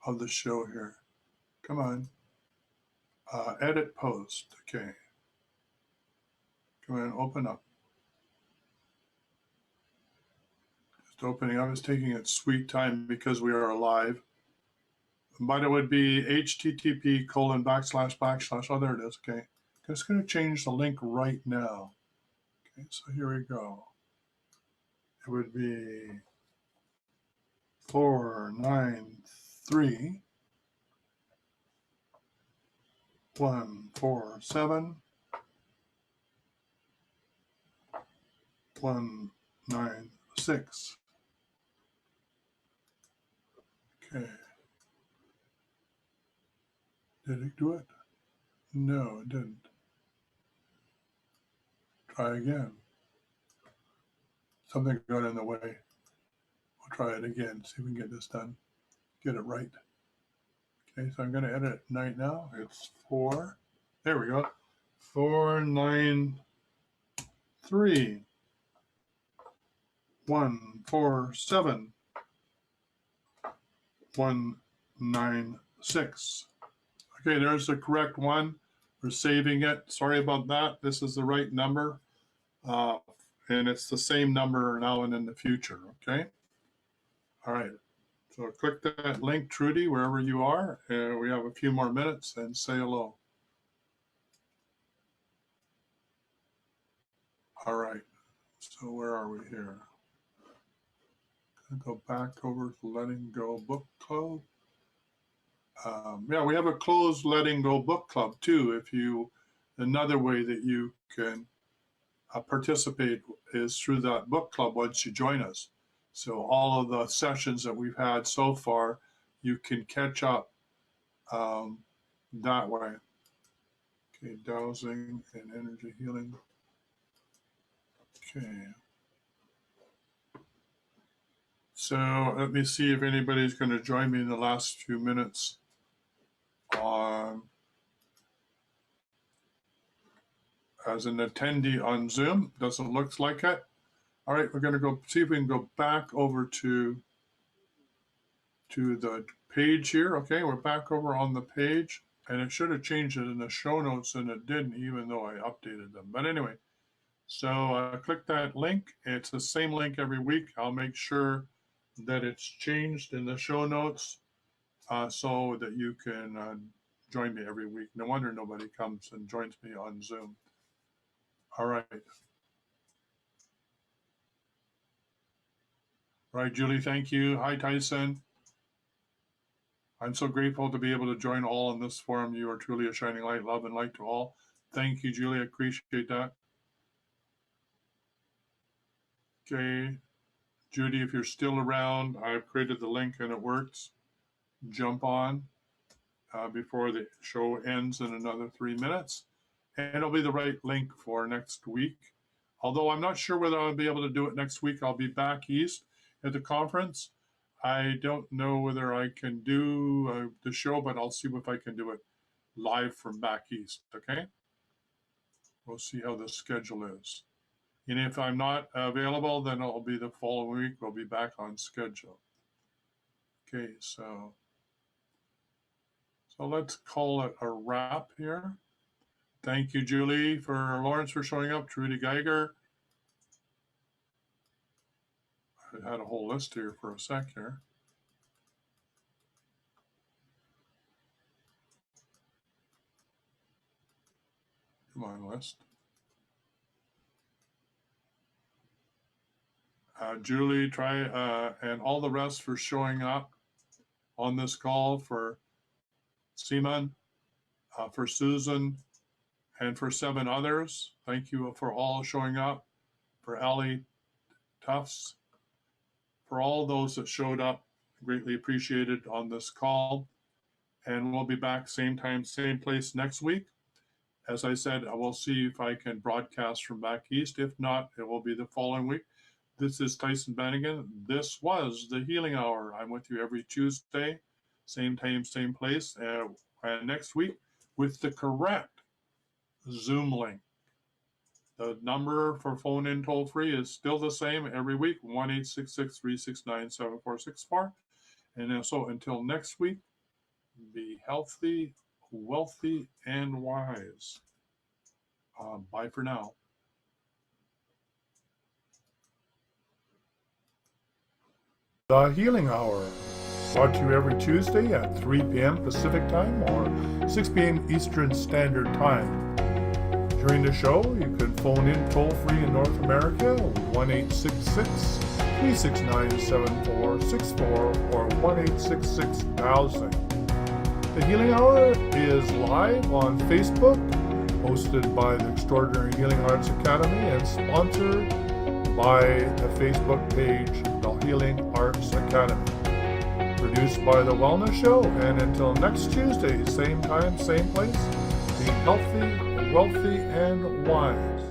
of the show here. Come on. Edit post. Okay. Come on, open up. Just opening up. It's taking its sweet time because we are live. But it would be http://. Oh, there it is. Okay. I'm just going to change the link right now. Okay, so here we go. It would be 493 147 196. Okay. Did it do it? No, it didn't. Try again. Something got in the way. We'll try it again, see if we can get this done. Get it right. Okay, so I'm going to edit it right now. It's 4. There we go. 493 147 196. Okay, there's the correct one. We're saving it. Sorry about that. This is the right number. And it's the same number now and in the future, okay? All right, so click that link, Trudy, wherever you are. We have a few more minutes, and say hello. All right. So where are we here? Go back over to Letting Go Book Club. Yeah, we have a closed Letting Go Book Club too. Another way that you can participate is through that book club once you join us. So all of the sessions that we've had so far, you can catch up that way. Okay, Dowsing and Energy Healing. Okay. So let me see if anybody's going to join me in the last few minutes on as an attendee on Zoom. Doesn't look like it. All right, we're going to go see if we can go back over to the page here. Okay, we're back over on the page, and it should have changed it in the show notes, and it didn't, even though I updated them. But anyway, so click that link. It's the same link every week. I'll make sure that it's changed in the show notes so that you can join me every week. No wonder nobody comes and joins me on Zoom. All right. All right, Julie, thank you. Hi, Tyson. I'm so grateful to be able to join all in this forum. You are truly a shining light, love, and light to all. Thank you, Julie. I appreciate that. Okay. Judy, if you're still around, I've created the link and it works. Jump on before the show ends in another 3 minutes. And it'll be the right link for next week. Although I'm not sure whether I'll be able to do it next week. I'll be back east at the conference. I don't know whether I can do the show, but I'll see if I can do it live from back east, okay? We'll see how the schedule is. And if I'm not available, then it'll be the following week. We'll be back on schedule. Okay, so let's call it a wrap here. Thank you, Julie, for Lawrence for showing up, Trudy Geiger. I had a whole list here for a sec here. Come on, list. Julie, and all the rest for showing up on this call, for Seaman, for Susan, and for 7 others. Thank you for all showing up. For Allie Tufts, for all those that showed up, greatly appreciated on this call. And we'll be back same time, same place next week. As I said, I will see if I can broadcast from back east. If not, it will be the following week. This is Tyson Bannigan. This was the Healing Hour. I'm with you every Tuesday, same time, same place. And next week with the correct Zoom link. The number for phone in toll free is still the same every week, 1-866-369-7464. And so until next week, be healthy, wealthy, and wise. Bye for now. The Healing Hour, brought to you every Tuesday at 3 p.m. Pacific Time or 6 p.m. Eastern Standard Time. During the show, you can phone in toll-free in North America, 1-866-369-7464 or 1-866-1000. The Healing Hour is live on Facebook, hosted by the Extraordinary Healing Arts Academy and sponsored by the Facebook page, The Healing Arts Academy. Produced by The Wellness Show, and until next Tuesday, same time, same place, be healthy, wealthy, and wise.